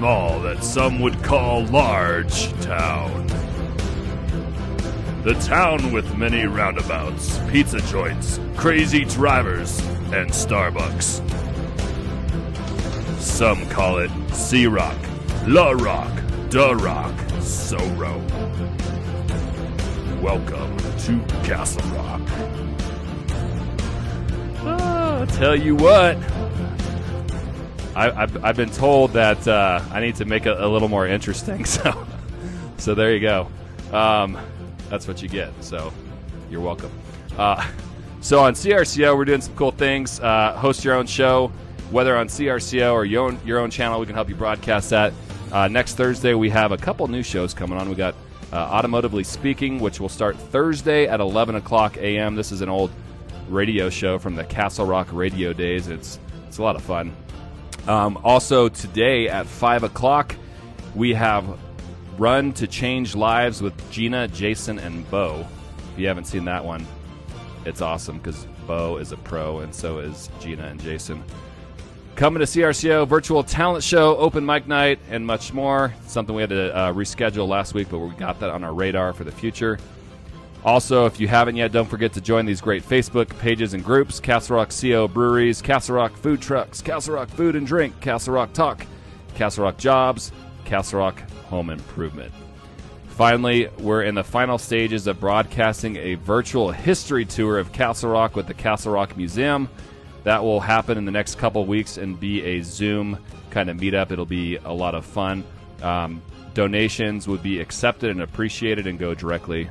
small that some would call large town. The town with many roundabouts, pizza joints, crazy drivers, and Starbucks. Some call it C-Rock, La Rock, Da Rock, So-Ro. Welcome to Castle Rock. I'll tell you what. I've been told that I need to make it a little more interesting, so there you go. That's what you get, so you're welcome. So on CRCO, we're doing some cool things. Host your own show, whether on CRCO or your own channel, we can help you broadcast that. Next Thursday, we have a couple new shows coming on. We got Automotively Speaking, which will start Thursday at 11 o'clock a.m. This is an old radio show from the Castle Rock radio days. It's a lot of fun. Also today at 5 o'clock, we have Run to Change Lives with Gina, Jason, and Bo. If you haven't seen that one, it's awesome because Bo is a pro and so is Gina and Jason. Coming to CRCO, virtual talent show, open mic night, and much more. Something we had to reschedule last week, but we got that on our radar for the future. Also, if you haven't yet, don't forget to join these great Facebook pages and groups: Castle Rock CO Breweries, Castle Rock Food Trucks, Castle Rock Food and Drink, Castle Rock Talk, Castle Rock Jobs, Castle Rock Home Improvement. Finally, we're in the final stages of broadcasting a virtual history tour of Castle Rock with the Castle Rock Museum. That will happen in the next couple weeks and be a Zoom kind of meetup. It'll be a lot of fun. Donations would be accepted and appreciated and go directly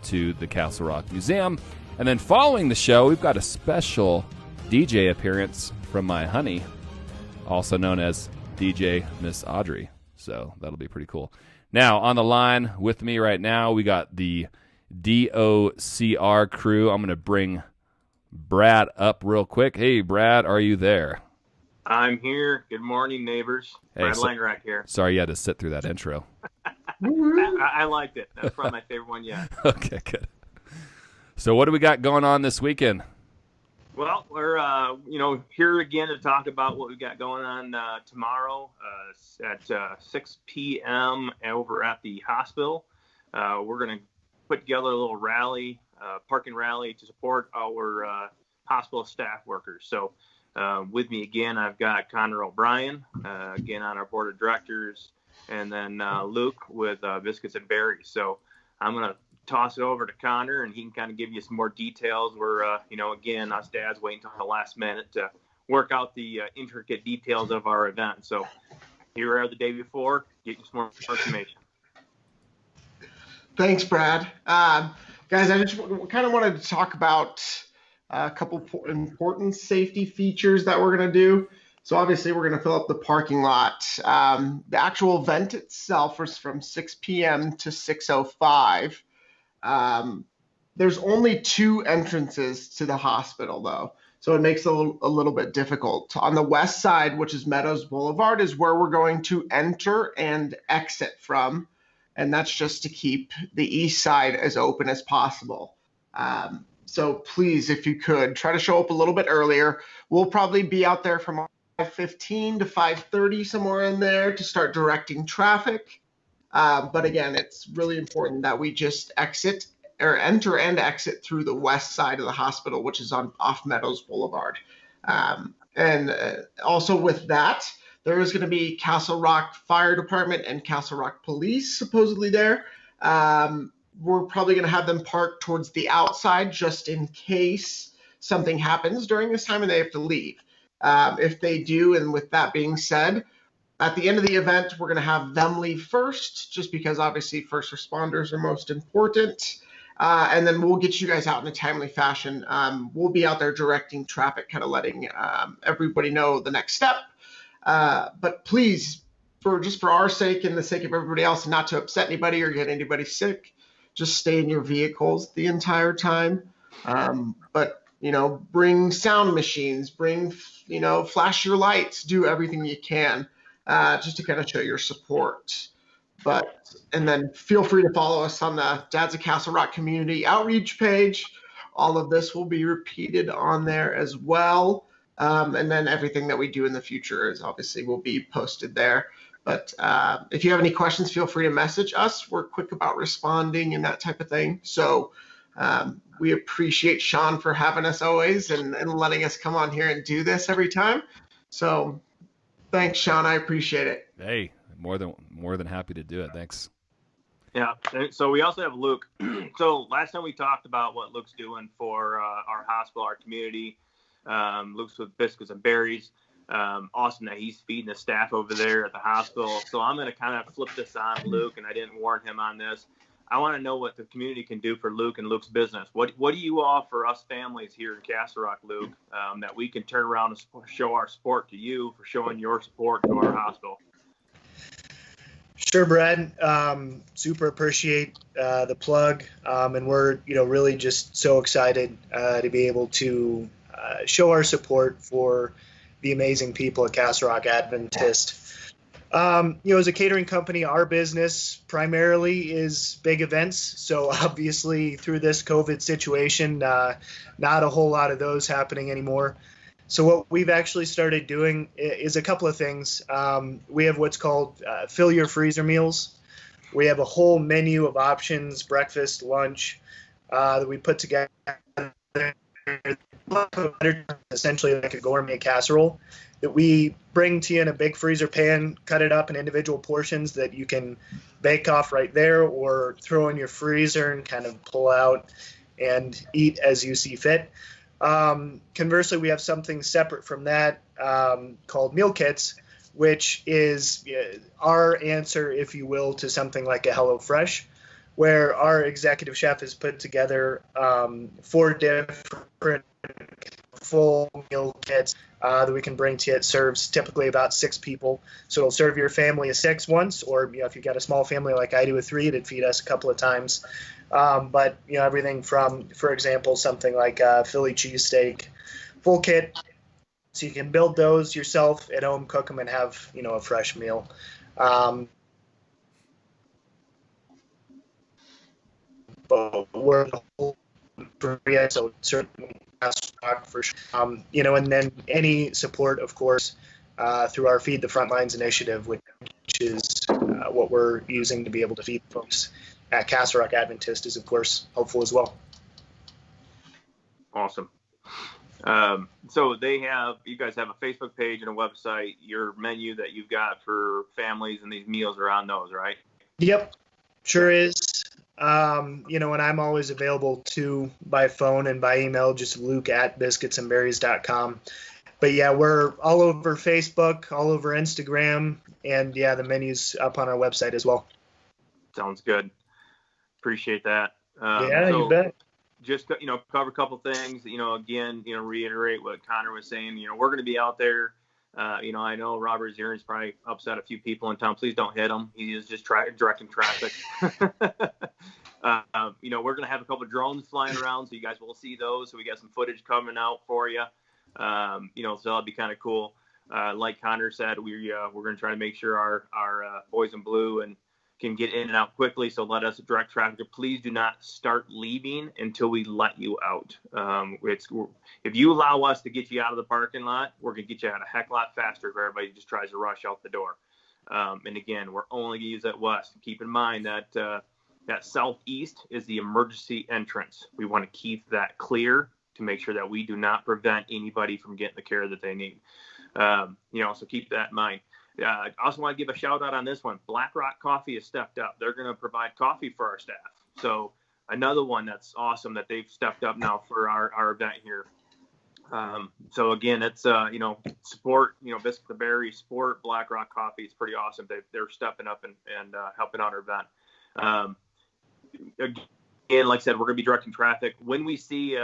to the Castle Rock Museum. And then following the show, we've got a special DJ appearance from my honey, also known as DJ Miss Audrey. So that'll be pretty cool. Now, on the line with me right now, we got the DoCR crew. I'm going to bring Brad up real quick. Hey, Brad, are you there? I'm here. Good morning, neighbors. Hey, Brad LANGERAK here. Sorry you had to sit through that intro. I liked it. That's probably my favorite one yet. Okay, good. So what do we got going on this weekend? Well, we're here again to talk about what we got going on tomorrow at 6 p.m. over at the hospital. We're going to put together a little rally, parking rally to support our hospital staff workers. So with me again, I've got Connor O'Brien, again on our board of directors, and then Luke with Biscuits and Berries. So I'm going to toss it over to Connor, and he can kind of give you some more details. We're, again, us dads waiting until the last minute to work out the intricate details of our event. So here we are the day before, get you some more information. Thanks, Brad. Guys, I just kind of wanted to talk about a couple important safety features that we're going to do. So obviously we're going to fill up the parking lot. The actual event itself is from 6 p.m. to 6:05. There's only 2 entrances to the hospital, though, so it makes it a little bit difficult. On the west side, which is Meadows Boulevard, is where we're going to enter and exit from, and that's just to keep the east side as open as possible. So please, if you could, try to show up a little bit earlier. We'll probably be out there from 5:15 to 5:30, somewhere in there, to start directing traffic. But again, it's really important that we just enter and exit through the west side of the hospital, which is off Meadows Boulevard. And also with that, there is going to be Castle Rock Fire Department and Castle Rock Police supposedly there. We're probably going to have them parked towards the outside just in case something happens during this time and they have to leave. If they do, and with that being said, at the end of the event, we're going to have them leave first, just because obviously first responders are most important. And then we'll get you guys out in a timely fashion. We'll be out there directing traffic, kind of letting everybody know the next step. But please, for our sake and the sake of everybody else, not to upset anybody or get anybody sick, just stay in your vehicles the entire time. But, bring sound machines, flash your lights, do everything you can just to kind of show your support. And then feel free to follow us on the Dads of Castle Rock community outreach page. All of this will be repeated on there as well. And then everything that we do in the future is obviously will be posted there. But if you have any questions, feel free to message us. We're quick about responding and that type of thing. So we appreciate Sean for having us always and letting us come on here and do this every time. So thanks, Sean. I appreciate it. Hey, more than happy to do it. Thanks. Yeah. So we also have Luke. So last time we talked about what Luke's doing for our hospital, our community. Luke's with Biscuits and Berries. Awesome that he's feeding the staff over there at the hospital. So I'm going to kind of flip this on Luke, and I didn't warn him on this. I want to know what the community can do for Luke and Luke's business. What do you offer us families here in Castle Rock, Luke, that we can turn around and show our support to you for showing your support to our hospital? Sure, Brad. Super appreciate the plug, and we're really just so excited to be able to show our support for the amazing people at Castle Rock Adventist. As a catering company, our business primarily is big events. So obviously through this COVID situation, not a whole lot of those happening anymore. So what we've actually started doing is a couple of things. We have what's called fill your freezer meals. We have a whole menu of options, breakfast, lunch, that we put together, essentially like a gourmet casserole that we bring to you in a big freezer pan, cut it up in individual portions that you can bake off right there or throw in your freezer and kind of pull out and eat as you see fit. Conversely, we have something separate from that called meal kits, which is our answer, if you will, to something like a HelloFresh, where our executive chef has put together 4 different full meal kits that we can bring to you. It serves typically about 6 people. So it'll serve your family of 6 once, or if you've got a small family like I do with 3, it'd feed us a couple of times. But everything from, for example, something like a Philly cheesesteak full kit. So you can build those yourself at home, cook them, and have a fresh meal. But we're the whole area, so certainly for sure. And then any support, of course, through our Feed the Frontlines initiative, which is what we're using to be able to feed folks at Castle Rock Adventist, is of course helpful as well. Awesome. So you guys have a Facebook page and a website. Your menu that you've got for families and these meals are on those, right? Yep, sure is. And I'm always available too by phone and by email, just luke@biscuitsandberries.com. But yeah, we're all over Facebook, all over Instagram, and yeah, the menu's up on our website as well. Sounds good. Appreciate that. You bet. Just, cover a couple things, again, reiterate what Connor was saying. We're going to be out there. I know Robert Zieren's probably upset a few people in town. Please don't hit him. He is just directing traffic. We're going to have a couple of drones flying around, so you guys will see those. So we got some footage coming out for you. So that'll be kind of cool. Like Connor said, we're going to try to make sure our boys in blue and can get in and out quickly. So let us direct traffic. Please do not start leaving until we let you out. If you allow us to get you out of the parking lot, we're going to get you out a heck lot faster if everybody just tries to rush out the door. And again, we're only going to use that west. Keep in mind that that southeast is the emergency entrance. We want to keep that clear to make sure that we do not prevent anybody from getting the care that they need. So keep that in mind. I also want to give a shout out on this one. Black Rock Coffee has stepped up. They're going to provide coffee for our staff. So another one that's awesome that they've stepped up now for our event here. So again, it's, support, Biscuit the Berry, support Black Rock Coffee. It's pretty awesome. They're stepping up and helping out our event. Again, like I said, we're going to be directing traffic. When we see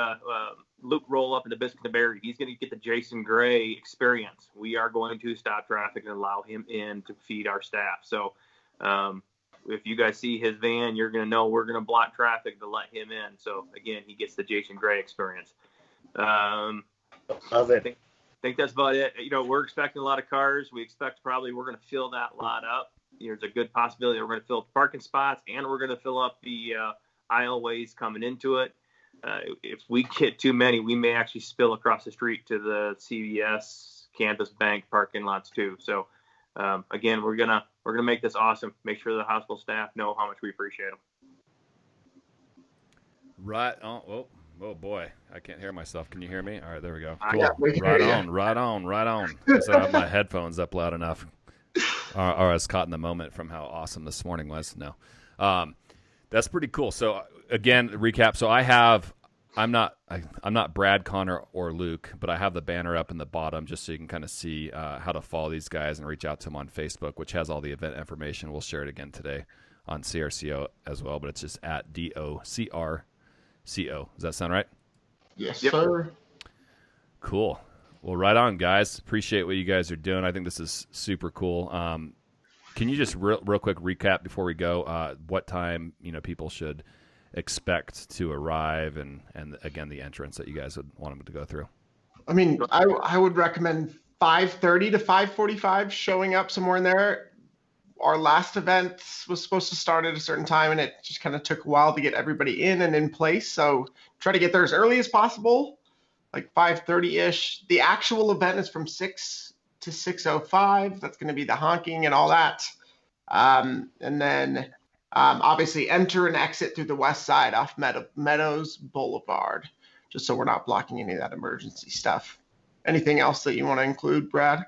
Luke roll up in the Biscuit the Berry, he's going to get the Jason Gray experience. We are going to stop traffic and allow him in to feed our staff. So if you guys see his van, you're going to know we're going to block traffic to let him in. So again, he gets the Jason Gray experience. Love it. I think that's about it. We're expecting a lot of cars. We expect we're going to fill that lot up. There's a good possibility we're going to fill up parking spots, and we're going to fill up the aisleways coming into it. If we get too many, we may actually spill across the street to the CVS, Canvas Bank parking lots too. So again, we're gonna make this awesome. Make sure the hospital staff know how much we appreciate them. Right. Oh boy, I can't hear myself. Can you hear me? All right, there we go. Cool. Yeah, we can Right hear on, you. right on, right on. Because I don't have my headphones up loud enough, or I was caught in the moment from how awesome this morning was. No, that's pretty cool. So again, recap. So I'm not Brad, Connor, or Luke, but I have the banner up in the bottom just so you can kind of see how to follow these guys and reach out to them on Facebook, which has all the event information. We'll share it again today on CRCO as well, but it's just at DoCR. CO. Does that sound right? Yes, Yep. sir. Cool. Well, right on, guys. Appreciate what you guys are doing. I think this is super cool. Can you just real quick recap before we go what time people should expect to arrive and again the entrance that you guys would want them to go through? I mean, I would recommend 5:30 to 5:45 showing up somewhere in there. Our last event was supposed to start at a certain time, and it just kind of took a while to get everybody in and in place. So try to get there as early as possible, like 5:30-ish. The actual event is from 6 to 6:05. That's going to be the honking and all that. And then obviously enter and exit through the west side off Meadows Boulevard, just so we're not blocking any of that emergency stuff. Anything else that you want to include, Brad?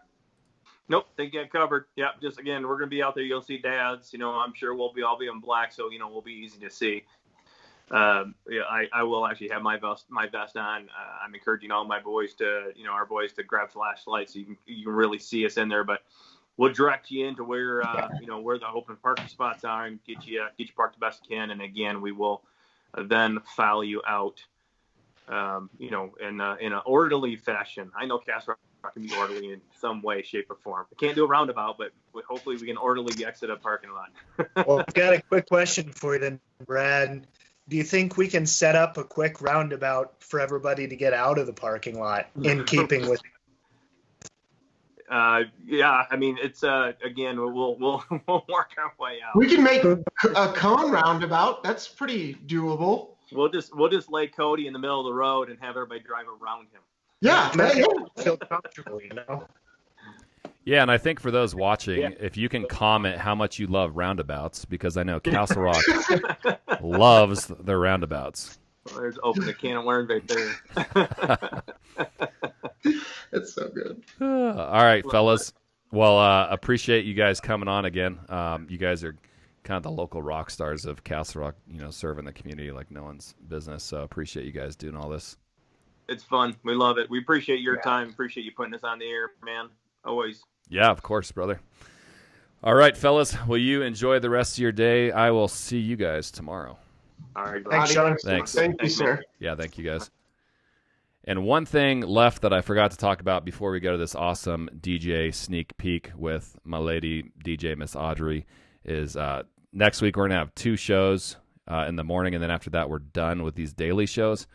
Nope, they get covered. Yep, just again, we're gonna be out there. You'll see dads. I'm sure we'll all be in black, so we'll be easy to see. I will actually have my vest on. I'm encouraging all my boys to, our boys to grab flashlights so you can really see us in there. But we'll direct you into where where the open parking spots are and get you parked the best you can. And again, we will then file you out, in an orderly fashion. I know Castle Rock can be orderly in some way, shape, or form. We can't do a roundabout, but hopefully we can orderly exit a parking lot. Well, I've got a quick question for you then, Brad. Do you think we can set up a quick roundabout for everybody to get out of the parking lot in keeping with? Yeah, I mean, it's again, we'll work our way out. We can make a cone roundabout. That's pretty doable. We'll just lay Cody in the middle of the road and have everybody drive around him. Yeah, yeah. Feel comfortable, Yeah, and I think for those watching, if you can comment how much you love roundabouts, because I know Castle Rock loves their roundabouts. Well, there's open a can of worms right there. It's so good. All right, fellas. Well, appreciate you guys coming on again. You guys are kind of the local rock stars of Castle Rock, serving the community like no one's business. So appreciate you guys doing all this. It's fun. We love it. We appreciate your time. Appreciate you putting us on the air, man. Always. Yeah, of course, brother. All right, fellas. Will you enjoy the rest of your day? I will see you guys tomorrow. All right. Thanks, Sean. Thanks. Thank you, sir. Yeah, thank you guys. And one thing left that I forgot to talk about before we go to this awesome DJ sneak peek with my lady DJ Miss Audrey is next week we're going to have 2 shows in the morning, and then after that we're done with these daily shows.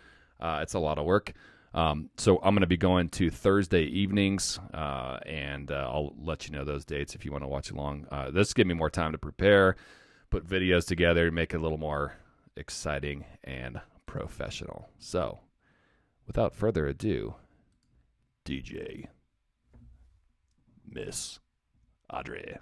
It's a lot of work. So I'm going to be going to Thursday evenings, and I'll let you know those dates if you want to watch along. This will give me more time to prepare, put videos together, make it a little more exciting and professional. So without further ado, DJ Miss Audrey.